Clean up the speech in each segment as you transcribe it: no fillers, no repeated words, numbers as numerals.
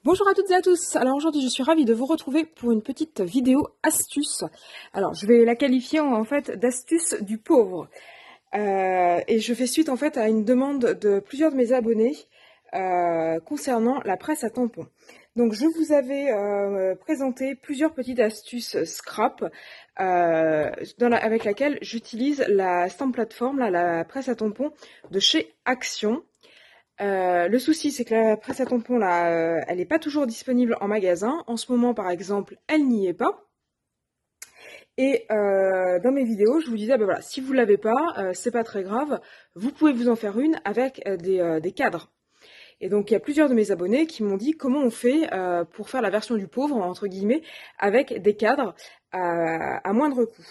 Bonjour à toutes et à tous. Alors aujourd'hui je suis ravie de vous retrouver pour une petite vidéo astuce. Alors je vais la qualifier en fait d'astuce du pauvre. Et je fais suite en fait à une demande de plusieurs de mes abonnés concernant la presse à tampons. Donc je vous avais présenté plusieurs petites astuces scrap avec laquelle j'utilise la stamp plateforme, la presse à tampons de chez Action. Le souci, c'est que la presse à tampons, là, elle n'est pas toujours disponible en magasin. En ce moment, par exemple, elle n'y est pas. Et dans mes vidéos, je vous disais, ben voilà, si vous ne l'avez pas, c'est pas très grave. Vous pouvez vous en faire une avec des cadres. Et donc, il y a plusieurs de mes abonnés qui m'ont dit comment on fait pour faire la version du pauvre, entre guillemets, avec des cadres à moindre coût.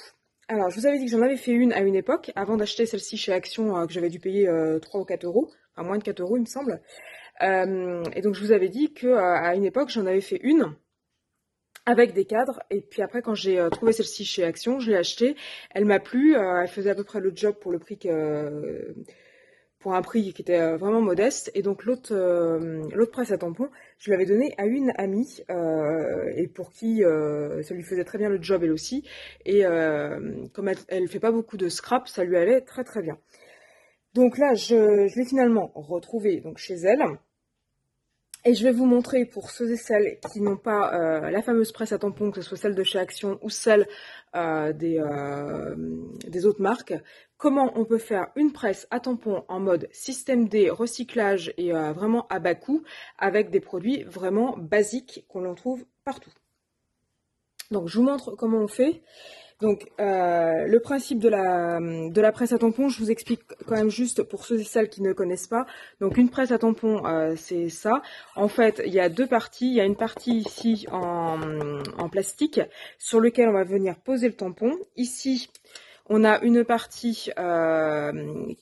Alors, je vous avais dit que j'en avais fait une à une époque, avant d'acheter celle-ci chez Action, que j'avais dû payer 3 ou 4 euros, enfin moins de 4 euros, il me semble. Et donc, je vous avais dit qu'à une époque, j'en avais fait une avec des cadres. Et puis après, quand j'ai trouvé celle-ci chez Action, je l'ai achetée. Elle m'a plu. Elle faisait à peu près le job pour le prix pour un prix qui était vraiment modeste. Et donc l'autre presse à tampons, je l'avais donnée à une amie et pour qui ça lui faisait très bien le job elle aussi. Et comme elle fait pas beaucoup de scrap, ça lui allait très très bien. Donc là, je l'ai finalement retrouvée donc chez elle. Et je vais vous montrer pour ceux et celles qui n'ont pas la fameuse presse à tampons, que ce soit celle de chez Action ou celle des autres marques, comment on peut faire une presse à tampons en mode système D, recyclage et vraiment à bas coût, avec des produits vraiment basiques qu'on en trouve partout. Donc je vous montre comment on fait. Donc le principe de la presse à tampons, je vous explique quand même juste pour ceux et celles qui ne connaissent pas. Donc une presse à tampons, c'est ça. En fait, il y a deux parties. Il y a une partie ici en plastique sur lequel on va venir poser le tampon. Ici, on a une partie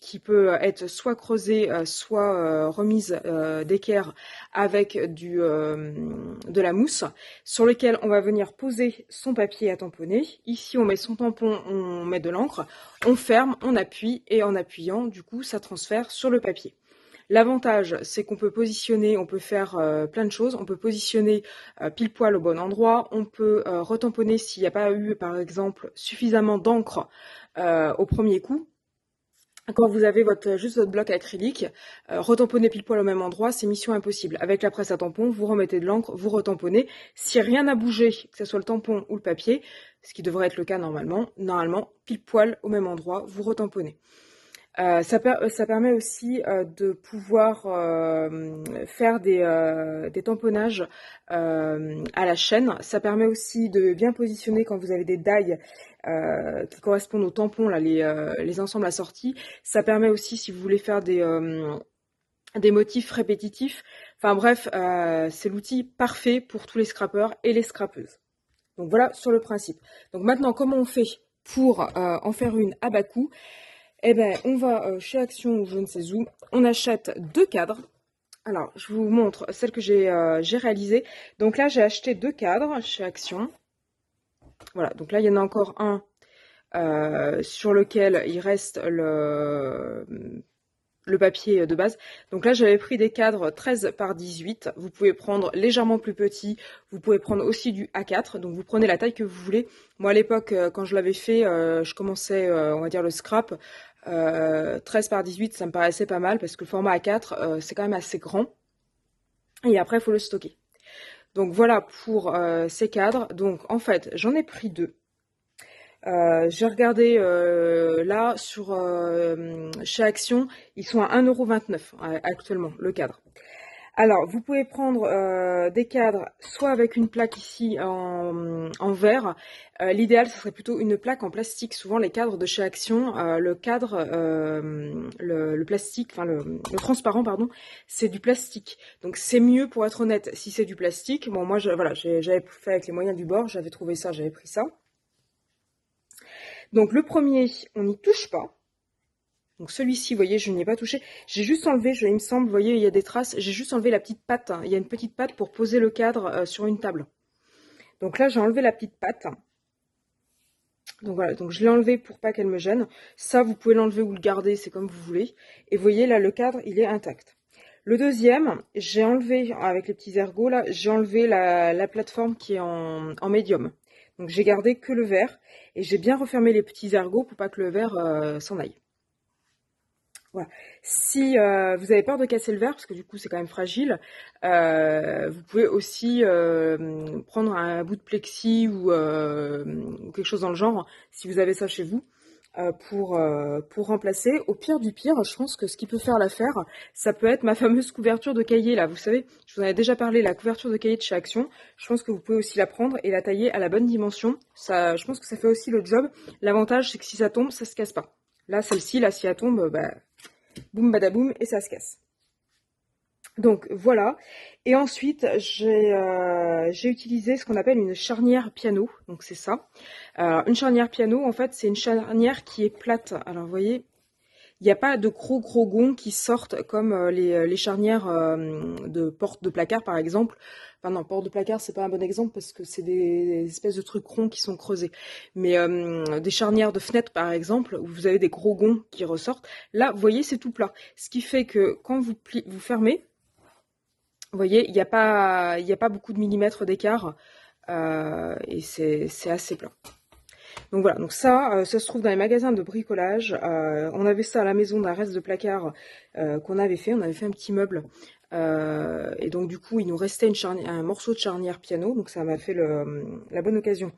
qui peut être soit creusée, soit remise d'équerre avec de la mousse, sur lequel on va venir poser son papier à tamponner. Ici, on met son tampon, on met de l'encre, on ferme, on appuie, et en appuyant, du coup, ça transfère sur le papier. L'avantage, c'est qu'on peut positionner, on peut faire plein de choses. On peut positionner pile poil au bon endroit. On peut retamponner s'il n'y a pas eu, par exemple, suffisamment d'encre au premier coup. Quand vous avez juste votre bloc acrylique, retamponner pile poil au même endroit, c'est mission impossible. Avec la presse à tampons, vous remettez de l'encre, vous retamponnez. Si rien n'a bougé, que ce soit le tampon ou le papier, ce qui devrait être le cas normalement, pile poil au même endroit, vous retamponnez. Ça permet aussi de pouvoir faire des tamponnages à la chaîne. Ça permet aussi de bien positionner quand vous avez des die qui correspondent aux tampons, là, les ensembles assortis. Ça permet aussi, si vous voulez faire des motifs répétitifs. Enfin bref, c'est l'outil parfait pour tous les scrappeurs et les scrappeuses. Donc voilà sur le principe. Donc maintenant, comment on fait pour en faire une à bas coût? Eh ben, on va chez Action ou je ne sais où, on achète deux cadres. Alors, je vous montre celle que j'ai réalisée. Donc là, j'ai acheté deux cadres chez Action. Voilà, donc là, il y en a encore un sur lequel il reste le papier de base. Donc là, j'avais pris des cadres 13 par 18. Vous pouvez prendre légèrement plus petit. Vous pouvez prendre aussi du A4. Donc vous prenez la taille que vous voulez. Moi, à l'époque, quand je l'avais fait, je commençais, on va dire, le scrap. 13 par 18, ça me paraissait pas mal parce que le format A4, c'est quand même assez grand. Et après, il faut le stocker. Donc voilà pour ces cadres. Donc en fait, j'en ai pris deux. J'ai regardé là chez Action, ils sont à 1,29 € actuellement, le cadre. Alors, vous pouvez prendre des cadres soit avec une plaque ici en verre. L'idéal, ce serait plutôt une plaque en plastique. Souvent, les cadres de chez Action, le cadre, le plastique, enfin le transparent, pardon, c'est du plastique. Donc, c'est mieux, pour être honnête, si c'est du plastique. Bon, moi, voilà, j'avais fait avec les moyens du bord, j'avais trouvé ça, j'avais pris ça. Donc, le premier, on n'y touche pas. Donc celui-ci, vous voyez, je n'y ai pas touché. J'ai juste enlevé, il me semble, vous voyez, il y a des traces. J'ai juste enlevé la petite patte. Il y a une petite patte pour poser le cadre sur une table. Donc là, j'ai enlevé la petite patte. Donc voilà, donc je l'ai enlevé pour pas qu'elle me gêne. Ça, vous pouvez l'enlever ou le garder, c'est comme vous voulez. Et vous voyez, là, le cadre, il est intact. Le deuxième, j'ai enlevé, avec les petits ergots là, j'ai enlevé la plateforme qui est en médium. Donc j'ai gardé que le vert et j'ai bien refermé les petits ergots pour pas que le vert s'en aille. Voilà. Si vous avez peur de casser le verre, parce que du coup c'est quand même fragile, vous pouvez aussi prendre un bout de plexi ou quelque chose dans le genre, si vous avez ça chez vous, pour remplacer. Au pire du pire, je pense que ce qui peut faire l'affaire, ça peut être ma fameuse couverture de cahier là. Vous savez, je vous en ai déjà parlé, la couverture de cahier de chez Action. Je pense que vous pouvez aussi la prendre et la tailler à la bonne dimension. Ça, je pense que ça fait aussi le job. L'avantage, c'est que si ça tombe, ça se casse pas. Là, celle-ci, là, si elle tombe, bah, boum badaboum, et ça se casse. Donc voilà. Et ensuite, j'ai utilisé ce qu'on appelle une charnière piano. Donc c'est ça. Une charnière piano, en fait, c'est une charnière qui est plate. Alors vous voyez, il n'y a pas de gros gonds qui sortent comme les charnières de porte de placard par exemple. Enfin non, porte de placard c'est pas un bon exemple parce que c'est des espèces de trucs ronds qui sont creusés. Mais des charnières de fenêtre par exemple, où vous avez des gros gonds qui ressortent, là vous voyez c'est tout plat. Ce qui fait que quand vous fermez, vous voyez il n'y a pas beaucoup de millimètres d'écart et c'est assez plat. Donc voilà, donc ça se trouve dans les magasins de bricolage. On avait ça à la maison d'un reste de placard qu'on avait fait. On avait fait un petit meuble. Et donc du coup, il nous restait un morceau de charnière piano. Donc ça m'a fait la bonne occasion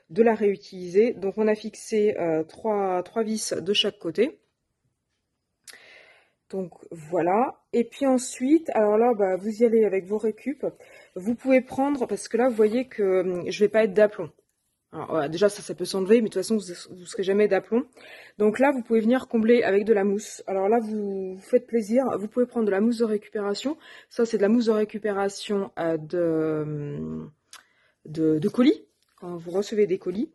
de la réutiliser. Donc on a fixé trois vis de chaque côté. Donc voilà. Et puis ensuite, alors là, bah, vous y allez avec vos récup. Vous pouvez prendre, parce que là, vous voyez que je vais pas être d'aplomb. Alors, voilà, déjà, ça peut s'enlever, mais de toute façon, vous serez jamais d'aplomb. Donc là, vous pouvez venir combler avec de la mousse. Alors là, vous faites plaisir. Vous pouvez prendre de la mousse de récupération. Ça, c'est de la mousse de récupération de colis, quand vous recevez des colis.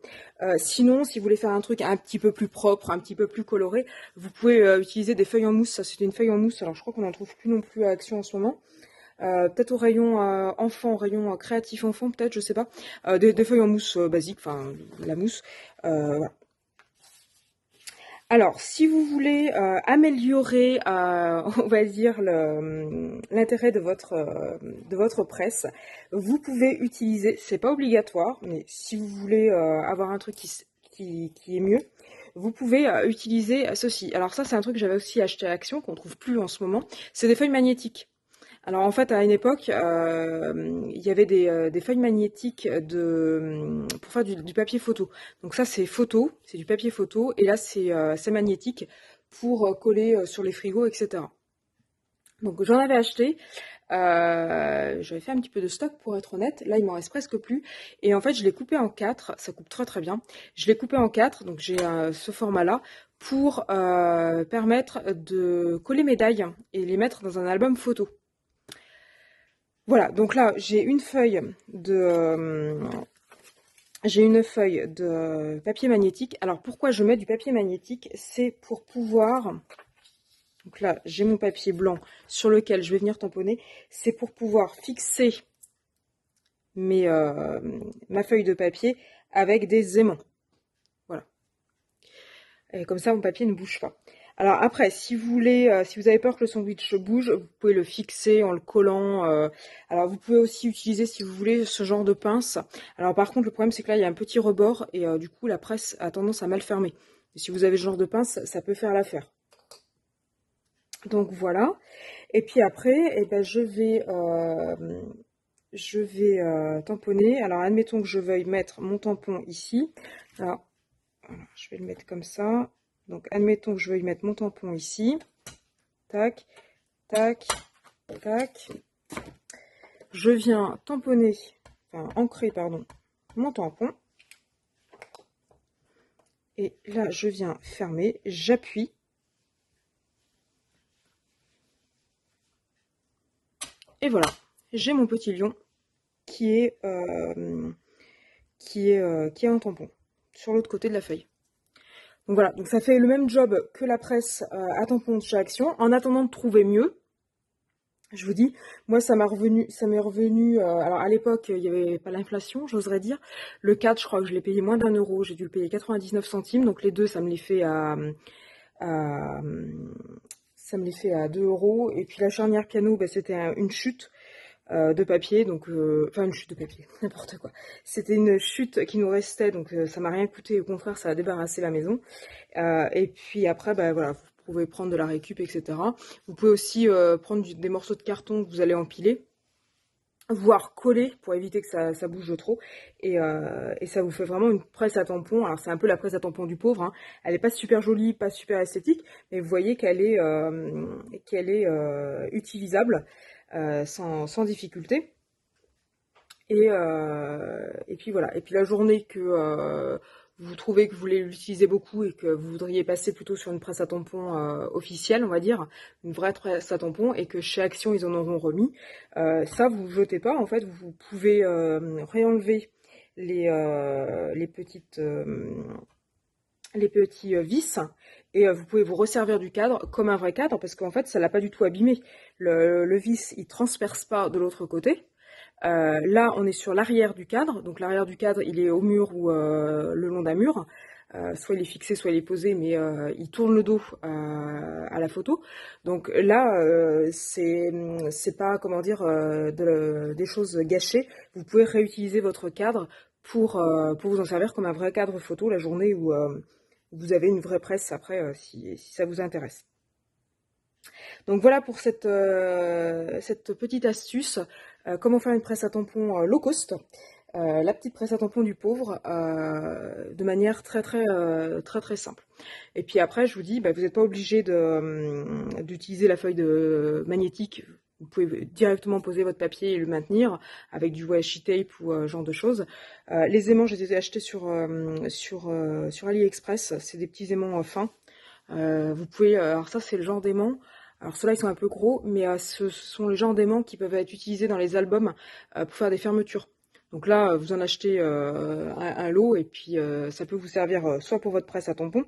Sinon, si vous voulez faire un truc un petit peu plus propre, un petit peu plus coloré, vous pouvez utiliser des feuilles en mousse. Ça, c'est une feuille en mousse. Alors, je crois qu'on n'en trouve plus non plus à Action en ce moment. Peut-être au rayon enfant, au rayon créatif enfant, peut-être, je sais pas. Des feuilles en mousse basique, enfin la mousse. Voilà. Alors, si vous voulez améliorer, on va dire, l'intérêt de votre presse, vous pouvez utiliser, c'est pas obligatoire, mais si vous voulez avoir un truc qui est mieux, vous pouvez utiliser ceci. Alors ça, c'est un truc que j'avais aussi acheté à Action, qu'on trouve plus en ce moment. C'est des feuilles magnétiques. Alors en fait, à une époque, il y avait des feuilles magnétiques pour faire du papier photo. Donc ça, c'est photo, c'est du papier photo, et là, c'est magnétique pour coller sur les frigos, etc. Donc j'en avais acheté, j'avais fait un petit peu de stock pour être honnête, là il m'en reste presque plus, et en fait je l'ai coupé en 4, ça coupe très très bien, je l'ai coupé en 4, donc j'ai ce format là, pour permettre de coller mes dailles et les mettre dans un album photo. Voilà, donc là, j'ai une feuille de papier magnétique. Alors, pourquoi je mets du papier magnétique? C'est pour pouvoir... Donc là, j'ai mon papier blanc sur lequel je vais venir tamponner. C'est pour pouvoir fixer ma feuille de papier avec des aimants. Voilà. Et comme ça, mon papier ne bouge pas. Alors après, si vous avez peur que le sandwich bouge, vous pouvez le fixer en le collant. Alors vous pouvez aussi utiliser, si vous voulez, ce genre de pince. Alors par contre, le problème c'est que là, il y a un petit rebord et du coup, la presse a tendance à mal fermer. Et si vous avez ce genre de pince, ça peut faire l'affaire. Donc voilà. Et puis après, eh ben, je vais tamponner. Alors admettons que je veuille mettre mon tampon ici. Alors, voilà, je vais le mettre comme ça. Donc, admettons que je veuille mettre mon tampon ici. Tac, tac, tac. Je viens tamponner, enfin ancrer, pardon, mon tampon. Et là, je viens fermer, j'appuie. Et voilà, j'ai mon petit lion qui est un tampon sur l'autre côté de la feuille. Donc voilà, donc ça fait le même job que la presse à tampon de chez Action. En attendant de trouver mieux, je vous dis, moi ça m'est revenu, alors à l'époque il n'y avait pas l'inflation, j'oserais dire. Le 4, je crois que je l'ai payé moins d'1 €, j'ai dû le payer 99 centimes, donc les deux ça me les fait à ça me les fait à 2 €. Et puis la charnière piano, bah, c'était une chute de papier, donc enfin une chute de papier, n'importe quoi. C'était une chute qui nous restait, donc ça m'a rien coûté, au contraire, ça a débarrassé la maison. Et puis après, bah voilà, vous pouvez prendre de la récup, etc. Vous pouvez aussi prendre des morceaux de carton que vous allez empiler, voire coller pour éviter que ça bouge trop, et ça vous fait vraiment une presse à tampons. Alors c'est un peu la presse à tampons du pauvre, hein. Elle est pas super jolie, pas super esthétique, mais vous voyez qu'elle est utilisable sans difficulté. Et puis voilà. Et puis la journée que vous trouvez que vous voulez l'utiliser beaucoup et que vous voudriez passer plutôt sur une presse à tampons officielle, on va dire, une vraie presse à tampons, et que chez Action ils en auront remis, ça vous jetez pas, en fait, vous pouvez réenlever les petits vis, et vous pouvez vous resservir du cadre comme un vrai cadre, parce qu'en fait ça l'a pas du tout abîmé. Le vis il transperce pas de l'autre côté. Là, on est sur l'arrière du cadre. Donc l'arrière du cadre, il est au mur ou le long d'un mur. Soit il est fixé, soit il est posé, mais il tourne le dos à la photo. Donc là, c'est pas, comment dire, des choses gâchées. Vous pouvez réutiliser votre cadre pour vous en servir comme un vrai cadre photo la journée où vous avez une vraie presse après, si ça vous intéresse. Donc voilà pour cette petite astuce, comment faire une presse à tampons low cost, la petite presse à tampons du pauvre, de manière très simple. Et puis après, je vous dis, bah, vous n'êtes pas obligé d'utiliser la feuille magnétique. Vous pouvez directement poser votre papier et le maintenir avec du washi tape ou genre de choses. Les aimants, je les ai achetés sur AliExpress. C'est des petits aimants fins. Vous pouvez, alors ça c'est le genre d'aimant. Alors ceux-là ils sont un peu gros, mais ce sont les genres d'aimants qui peuvent être utilisés dans les albums pour faire des fermetures. Donc là, vous en achetez un lot, et puis ça peut vous servir soit pour votre presse à tampons,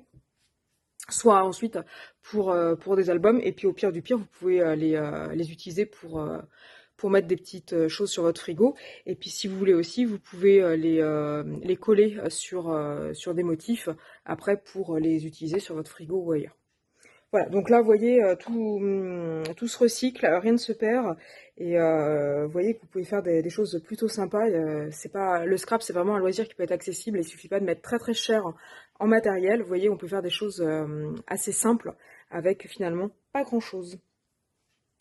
soit ensuite pour des albums. Et puis au pire du pire, vous pouvez les utiliser pour mettre des petites choses sur votre frigo. Et puis si vous voulez aussi, vous pouvez les coller sur des motifs après pour les utiliser sur votre frigo ou ailleurs. Voilà, donc là, vous voyez, tout se recycle, rien ne se perd, et vous voyez que vous pouvez faire des choses plutôt sympas. C'est pas, le scrap, c'est vraiment un loisir qui peut être accessible, il suffit pas de mettre très cher en matériel. Vous voyez, on peut faire des choses assez simples avec finalement pas grand-chose.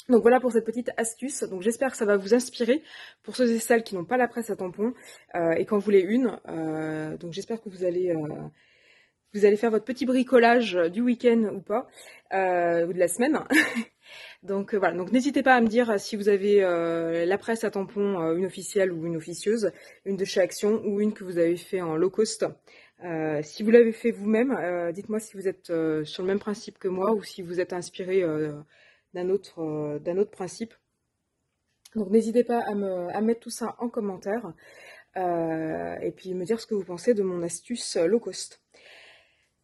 Donc voilà pour cette petite astuce. Donc j'espère que ça va vous inspirer pour ceux et celles qui n'ont pas la presse à tampons et qui en voulaient une. Donc j'espère que vous allez faire votre petit bricolage du week-end ou pas, ou de la semaine. Donc voilà, donc n'hésitez pas à me dire si vous avez la presse à tampons, une officielle ou une officieuse, une de chez Action ou une que vous avez fait en low cost. Si vous l'avez fait vous-même, dites-moi si vous êtes sur le même principe que moi ou si vous êtes inspiré d'un autre principe. Donc n'hésitez pas à mettre tout ça en commentaire et puis me dire ce que vous pensez de mon astuce low cost.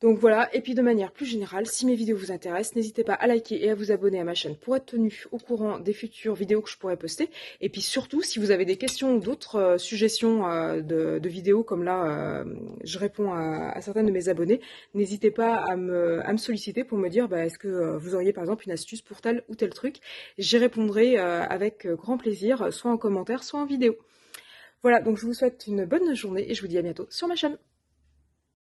Donc voilà, et puis de manière plus générale, si mes vidéos vous intéressent, n'hésitez pas à liker et à vous abonner à ma chaîne pour être tenu au courant des futures vidéos que je pourrais poster. Et puis surtout, si vous avez des questions ou d'autres suggestions de vidéos, comme là, je réponds à certaines de mes abonnés, n'hésitez pas à me solliciter pour me dire est-ce que vous auriez par exemple une astuce pour tel ou tel truc. J'y répondrai avec grand plaisir, soit en commentaire, soit en vidéo. Voilà, donc je vous souhaite une bonne journée et je vous dis à bientôt sur ma chaîne.